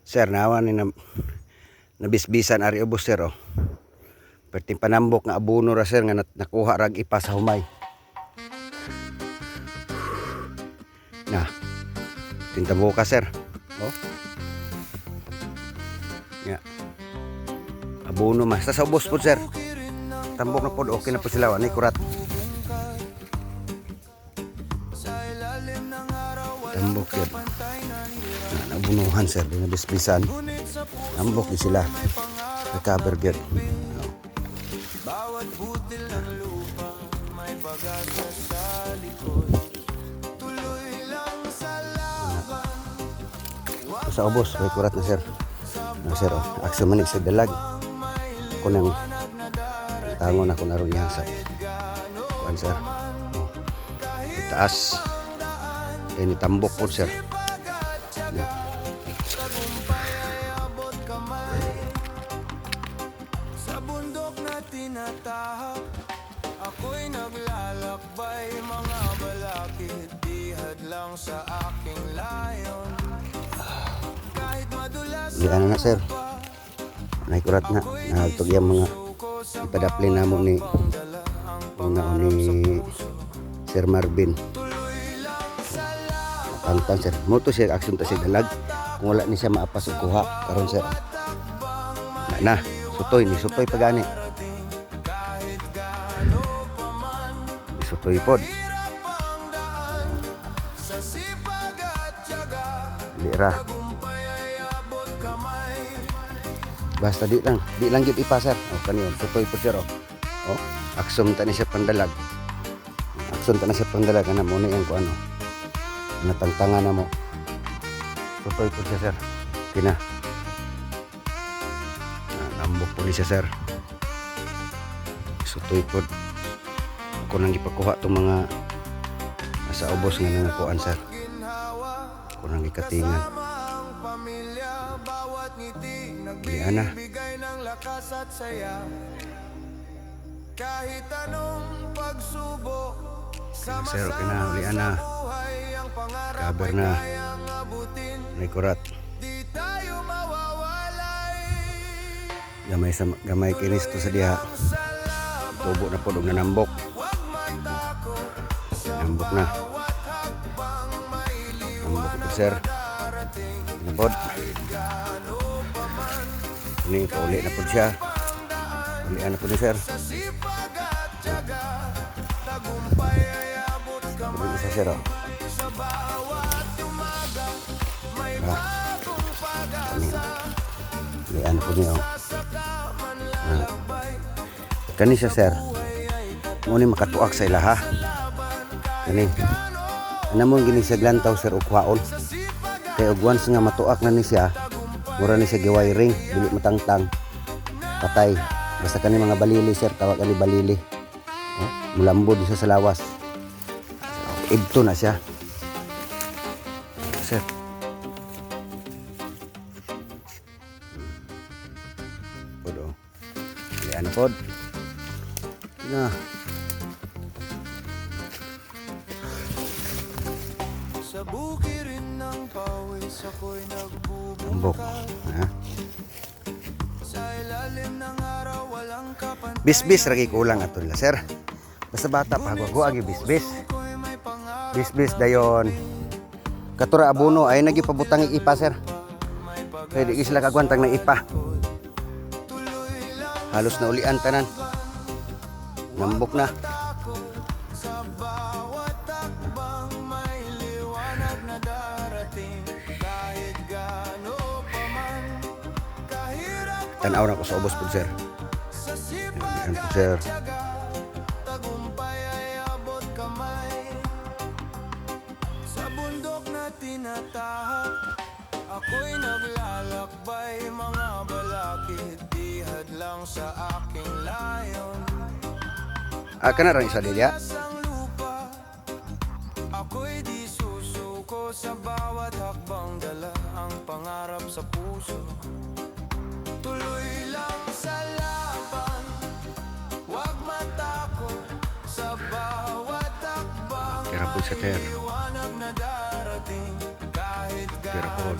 Sir, nawa ni na nabisbisan ari ubos sir oh. Perting panambok nga abono ra sir nga nakuha rag ipa sa humay. Na. Tinta buka sir. Oh. Ya. Abono mas sa ubos po sir. Tambok na pod okay na po sila ani kurat. Tambok sir. Nabunuhan sir, binabisbisan. Tambok di sila. Recover good. Bawat butil ng lupa may pag-asa sa likod. Tuloy lang sa laban. Sa ubos, may kurat na sir. Sir, aksa manik sa dalag. Ako nang tangon ako naroon yan sa kuan sir. Itaas. Ini tambok po sir. Tinatahak, ako'y naglalakbay, mga balakid, dihad lang sa aking layon. Kahit madulas ano na sir, naikurat na, nagtog yung mga ipadaplin na mo ni Sir Marvin. Pangtan sir, mo to siya aksyon to siya dalag, kung wala ni siya maapas o kuha, karon sir. Na, sutoy, ni sutoy pagani. Sutoy pod. Lira. Basta di lang gid ipasar. Oh kaniyon, sutoy pod sir oh. Oh, aksyon ta ni siya pandalag. Aksyon ta na siya pandalag ana mo ni ang kuano. Natangtangan na mo. Sutoy pod siya sir. Kina. Nambok po ni siya sir. Sutoy pod. Ako nang ipakuha itong mga nasa ubos nga nangakuan sir. Ako nang ikatingan. Liana. Sir, okay na. Liana. Cover na. May kurat. Gamay kinis to sa diha. Tubo na po na nambok. Nambok na. Nambok po sir. Nabod. Ini pauli na po siya. Ulian na po ni sir. Uli isa sir oh. Ulian na po niya oh. Kani siya sir. Muni makatuak sa ilaha. Kani. Ano mo gini sa glantaw sir ukwaon. Kay og once nga matuak na ni siya, mura ni siya giwiring, dili matangtang. Patay. Basta kani mga balili sir, tawag ani balili. Oh, mulambod siya sa lawas. Ibto na siya. Sir. Podo. Ano pod? Na. Sa bukirin ng pawis ako'y nagbubungkal. Sa ilalim ng araw walang kapantay. Bisbis ragi kulang ato nila sir. Basta bata pa go agi bisbis. Bisbis dayon. Katura abono ay nagipabutang ipa sir. Kaya di sila kagwantang ng ipa. Halos na ulian tanan. Nambok na. Tanaw na ko sa ubos po sir. Yan po sir. Sa bundok na tinatahak, ako'y naglalakbay, mga balakid, dihad lang sa aking layon. Kana rin isa dilya. Ako'y di susuko sa bawat hakbang, dala ang pangarap sa puso. Tuloy lang sa laban, wag matakot sa bawat hakbang. Kira po sa ter. Kira po.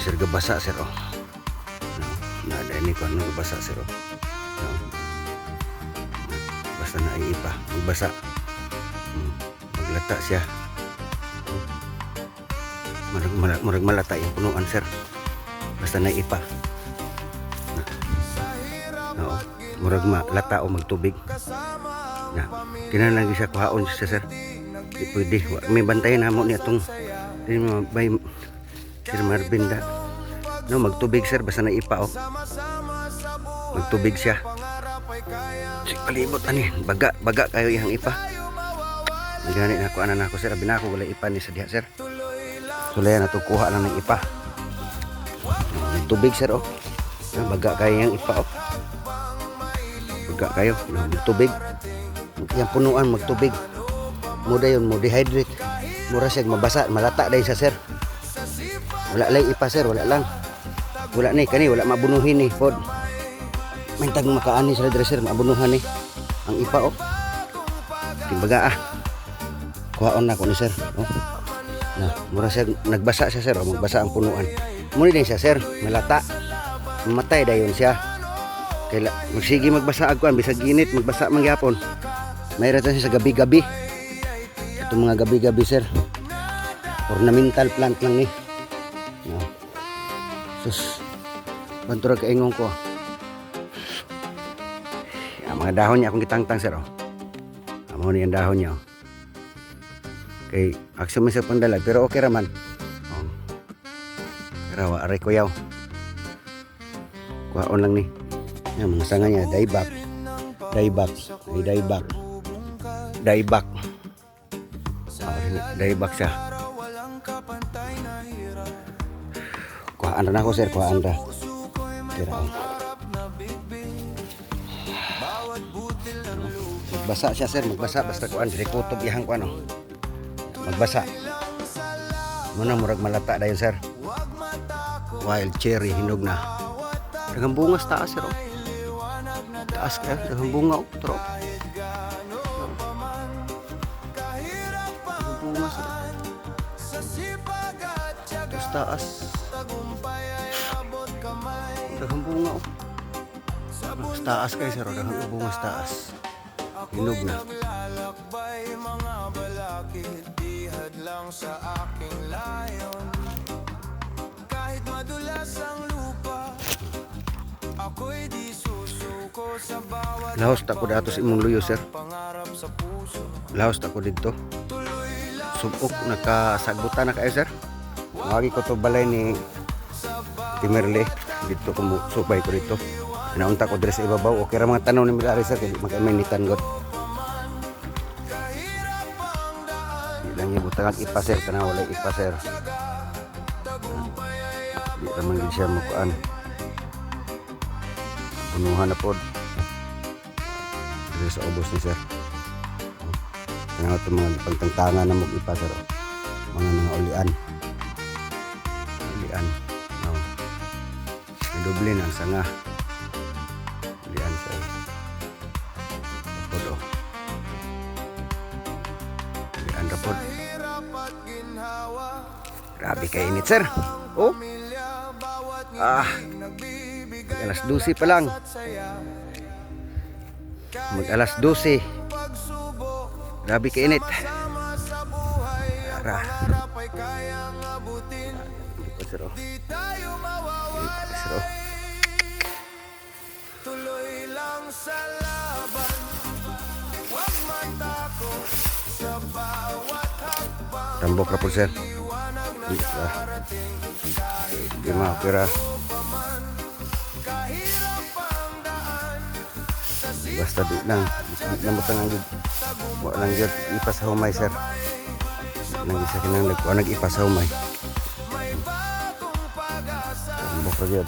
sir gabasa sir oh. No, na ini ko ano gabasa sir oh. No. Basta na ipa, magbasa. Maglata siya. Murag malata yung punuan sir. Basta na ipa. No. Murag malata o magtubig. Na, kinahanglan siya kuhaon siya sir. Di pwede. May bantayan na mo niya itong may Sir Marvin da. No, magtubig sir. Basta na ipa o. Magtubig siya. Palibot ani. Baga kayo ihang ipa. Ganit na ako anan ako sir. Abin ako wala ipa ni sa diha sir. Sulayan na ito kuha lang ng ipa. Magtubig sir o. Baga kayo yung ipa o. Baga kayo. Magtubig. Yung punuan magtubig. Muda yun mo dehydrate. Mura siya mabasa. Malata dahil sa sir. Wala lang ipa sir. Wala lang. Wala ni kani. Wala mabunuhin ni pod. Mintag makaani sila dresser. Mabunuhan ni. Ang ipa o. Timbaga kuhaon na ko ni sir. Oh. Nah, mura siya nagbasa siya sir. Magbasa ang punuan. Muna din siya sir. Malata. Mamatay dayon siya. Kaya magsige magbasa agkuan. Bisag init magbasa mangyapon. Mayroon siya sa gabi-gabi. Itong mga gabi-gabi sir. Ornamental plant lang ni. No. Sus. Bantura kaingong ko. Ang mga dahon niya akong gitangtang sir. Oh. Amo ni ang dahon niya. Oh. Kay aksyon mo sa pandalag pero okay raman. Oh. Pero aray ko yaw. Kuhaon lang ni. Yan mga sanga niya dieback. Dieback. Ay dieback. Dieback. Dieback siya. Kuhaan na ako sir. Kuhaan na. Kira. Magbasa siya sir. Magbasa. Basta kuhaan. Rikutob ihang kuhaan. Oh. Magbasa. Muna murag malata dayon sir. Wild cherry hinog na. Daghang bunga sa taas sir. Oh. Taas kaya daghang bunga oh. Tro. Daghang bunga sir. Tapos taas. Daghang bunga oh. Tapos taas kaya sir. Daghang bunga sa taas. Hinog na. Lang sa aking layon kahit madulas ang lupa ako'y di susuko sa bawat lahos ta ko dato sa imong luyo sir lahos ta ko dito subok nakasagutan na kayo sir magi ko to balay ni Timerle dito ko subay ko dito naunta ko dire sa ibabaw okay ra mga tanaw ni Milari sir kay magkaminitan got lang yung butang ipa sir kana wala ipa sir di naman din siya makuan punuhan na pod dito sa ubos ni sir kana ito mga pagtangtangan na mag-ipa sir mga ulian doble ng sanga ulian sir pod o ulian rapod. Grabe kayo init sir. Oh. Alas 12 pa lang. Mag alas 12. Grabe kayo init. Tara. Sir. Sir. Tuloy lang sa laban. Huwag matakot sa bawat hakbang. Tambok na po sir. Di makapira. Basta di lang. Di lang butang ang wala lang yun. Ipas sa humay sir. Nang isa kinang nag-ipas sa humay. Tambok na yun.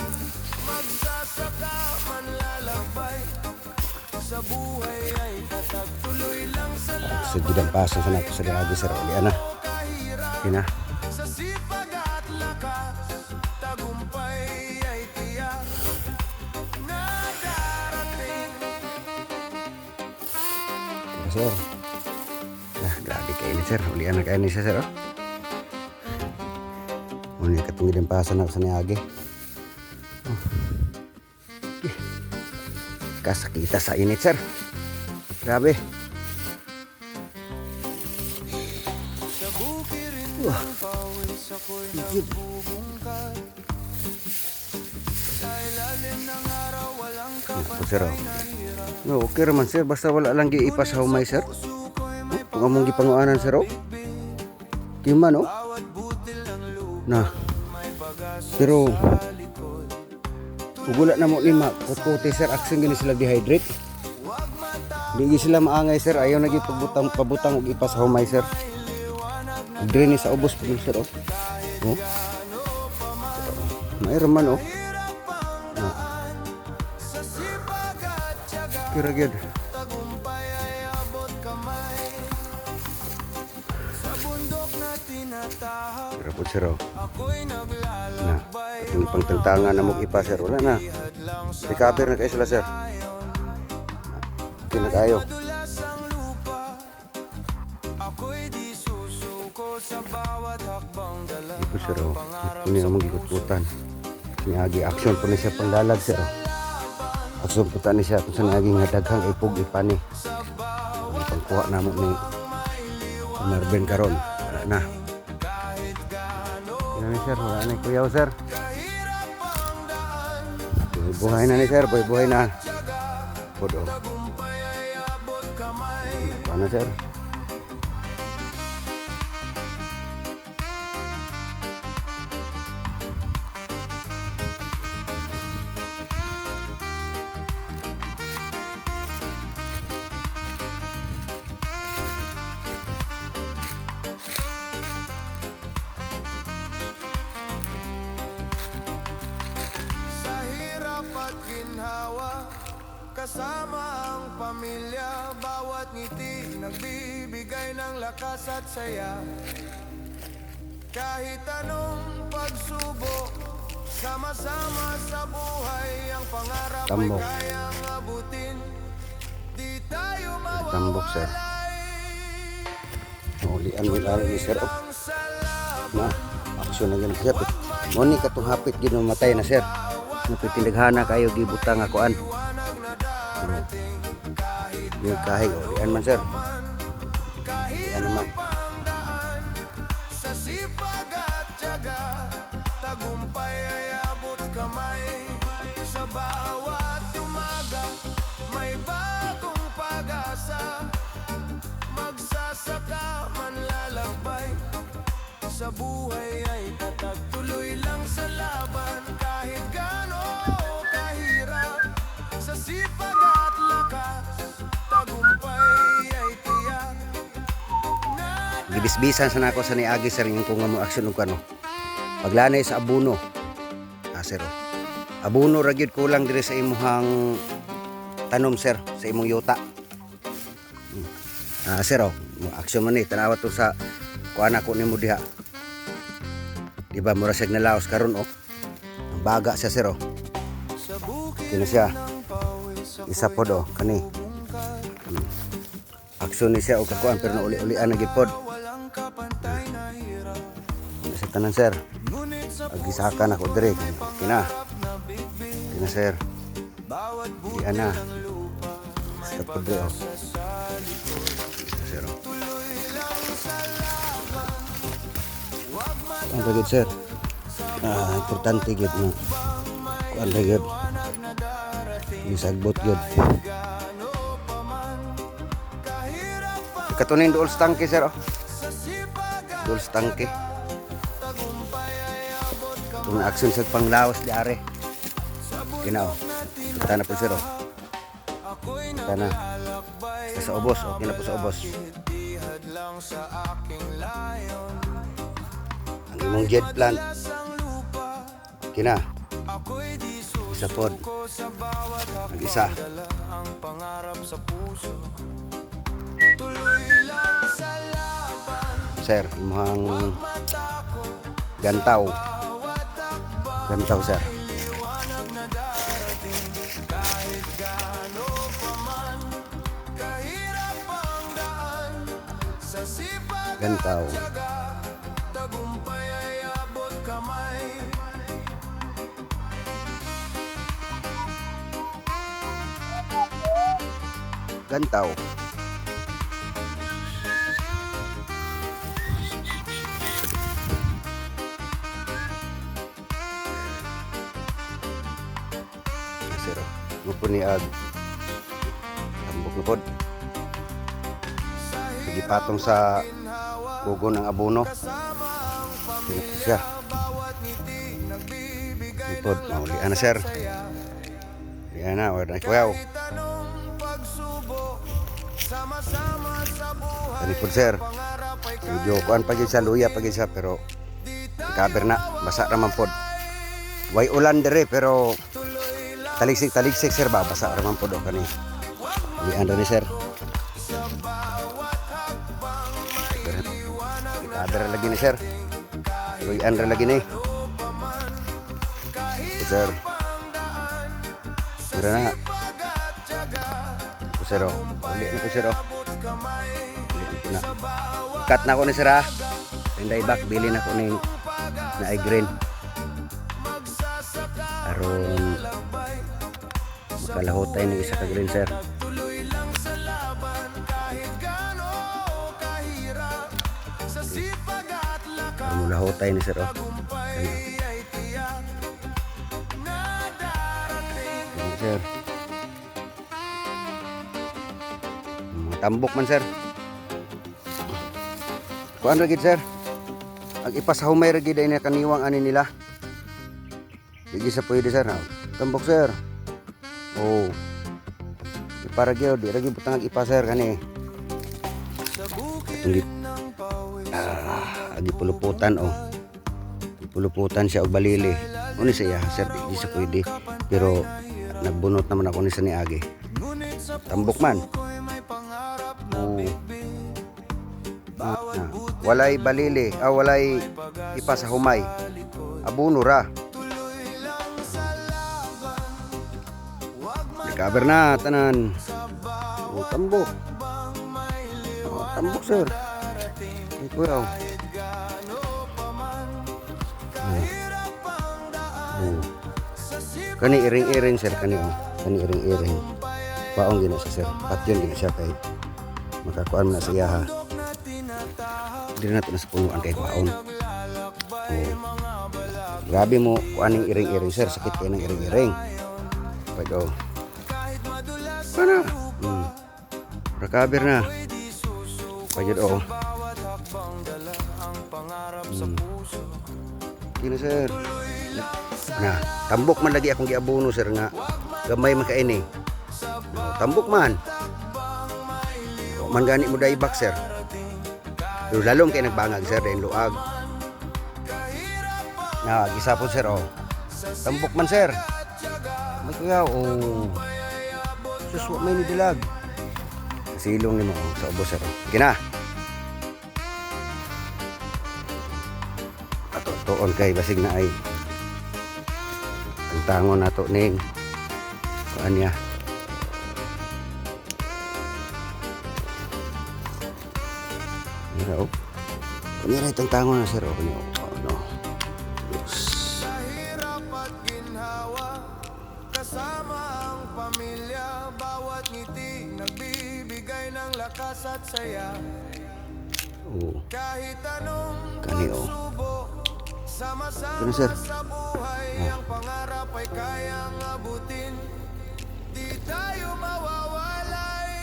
Sige lang paso sa nato sa garage sir. Ulian na. Kina. Sir. Nah, grabe kayo ni sir. Ulian na kayo ni sir. Oh. Muna katong gidampasan ako sa niagi. Kasakita sa init, sir. Grabe. Wah. Higit. Ako, sir. No, okay raman, sir. Basta wala lang giipas sa humay, sir. Kung among gipanguanan, sir. Kiman, oh. Na. Pero ugula na mo lima puti, sir. Action gini sila dehydrate. Di sila maangay, sir. Ayaw nagi pabutang og ipas sa humay, sir. Drain sa ubos po, sir. Oh. Mayroon man, oh. Kira gyud. Kira po, sir. Na, yung pangtantangan na mong ipa, sir. Wala na. Recover na kayo sila, sir. Okay na tayo. Ito, sir. Ito niya mong gikutputan. Sinagi action po na siya panglalag, sir. Action po ta ni siya kung saan naging daghang ipog ipani. Ang pangkuha na mo ni Marvin karon. Wala na. Yan ni sir, wala na kuyaw, sir. Buhay na ni sir, buhay na. Bodo. Paano, sir? Kasama ang pamilya, bawat ngiti nagbibigay ng lakas at saya. Kahit anong pagsubok, sama-sama sa buhay, ang pangarap ay Tambok. kayang abutin. Di tayo Tambok, sir. Ulian mo lang ni sir. Na, aksyon na ganun, sir. Muni katong hapit ginumatay na, sir. Napitindaghana kayo gibutang akoan. Yung kahig, ulian man, sir. Ulian naman. sa sipag at tiyaga, tagumpay ay abot kamay. Sa bawat umaga, may bagong pag-asa. Magsasaka, manlalakbay. Sa buhay ay tatag, tuloy lang sa laban. Kahit gaano kahirap, sa sipag at lakas, tagumpay ay tiyak. Gibisbisan sa nako sa niagi, sir, yung kung mo aksyon ko ano. Paglanay sa abuno. Sir. Abuno ra gyud kulang diri sa imuhang tanom, sir, sa imong yuta. Sir, aksyon man ni tanawa to sa kuana ko nimo diha. Di ba mura siyag nalaos karon, oh. Ang baga siya, sir, oh. Kino siya. Isa pod, oh, kani. Aksyon ni siya o kakuan pero nauli-ulian na gid pod. Sa tanan, sir. Agisakan ako dire. Kina, sir. Di ana. Sa pod dire, oh. Sir, oh. Ang gagid, sir. Importante gid na kuan ra gid. Isagbot gid. Katunin dool sa tangke, sir, oh. Dool sa tangke. Itong action sa panglawas di are. Kina, oh. Kita na po, sir, oh. Kita na. Sa ubos, oh. Kina po sa ubos. Ang imong jet plant. Kina. Isa pod. Mag-isa. Sir, imong gantaw. Gantaw, sir. Gantaw. Tagumpay ay abot kamay. Gantaw. Sir, mupo ni ag tambok na pod. Sige patong sa kugo ng abono. Dito siya. Pod, maulian na sir. Yan na, wala na kuyaw. Kani pod sir. Medyo kuan pa gyud sa luya pa gyud siya pero cover na, basa raman pod. Way ulan dire pero taligsik sir ba basa raman pod o kani. Ulian ra ni sir. Cover lagi ni sir. Ulian ra lagi ni. Sir. Mura na nga. Ito sir o. Uli na po sir o. Uli na. Cut na ako ni sir ha. Tinday back. Bili na ko ni na ay green. Aron makalahotay ng isa ka green sir. Aron mulahotay ni sir o. Sir. Tambok man sir. Kuan ra gid sir. Ang ipasahumay ra gid ay na kaniwang ani nila. Sige sa pwede sir. Tambok sir. Oh. Para gyud di ra gyud butang ipa sir kani. Agi puluputan oh. Puluputan siya og balili. Uni siya sir di sa pwede. Pero nagbunot naman ako ni sa niagi. Tambok man. Walay balili, walay ipa sa humay. Abuno ra. Recover na tanan. Tambok. Tambok sir. Ay kuya. Kani iring-iring sir kani oh. Kani iring-iring. Paong gina siya sir. Patyon gina siya kay makakuan na siya ha. Dili na sa punuan kay paon. Oh. Grabe mo kuaning iring-iring sir. Sakit kay ng iring-iring. Pag oh. Pana? Recover na. Pagod oh. Gina sir. Nah, tambok man lagi akong giabono sir nga gamay man kaini. No, tambok man. Man gani mo dai back sir. Pero lalong kay nagbangag sir din luag. Na gisapon sir oh. Tambok man sir. May kuyaw oh. Suswa may ni dilag. Silong nimo oh, sa ubos sir. Gina. Ato tuon kay basig na ay ang tangon nato ning kuan niya. Mira oh. Mira itong tangon na sir oh. No. Hirap at ginhawa, kasama ang pamilya, bawat ngiti nagbibigay ng lakas at saya. Oh. Kahit anong Kani oh. pagsubok, sama-sama Ano, sir? sa buhay, ang pangarap ay kayang abutin. Di tayo mawawalay.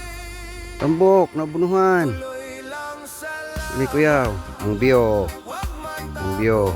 Tambok nabunuhan. Tuloy lang sa Ini kuyaw. Ang bio. wag Ang bio.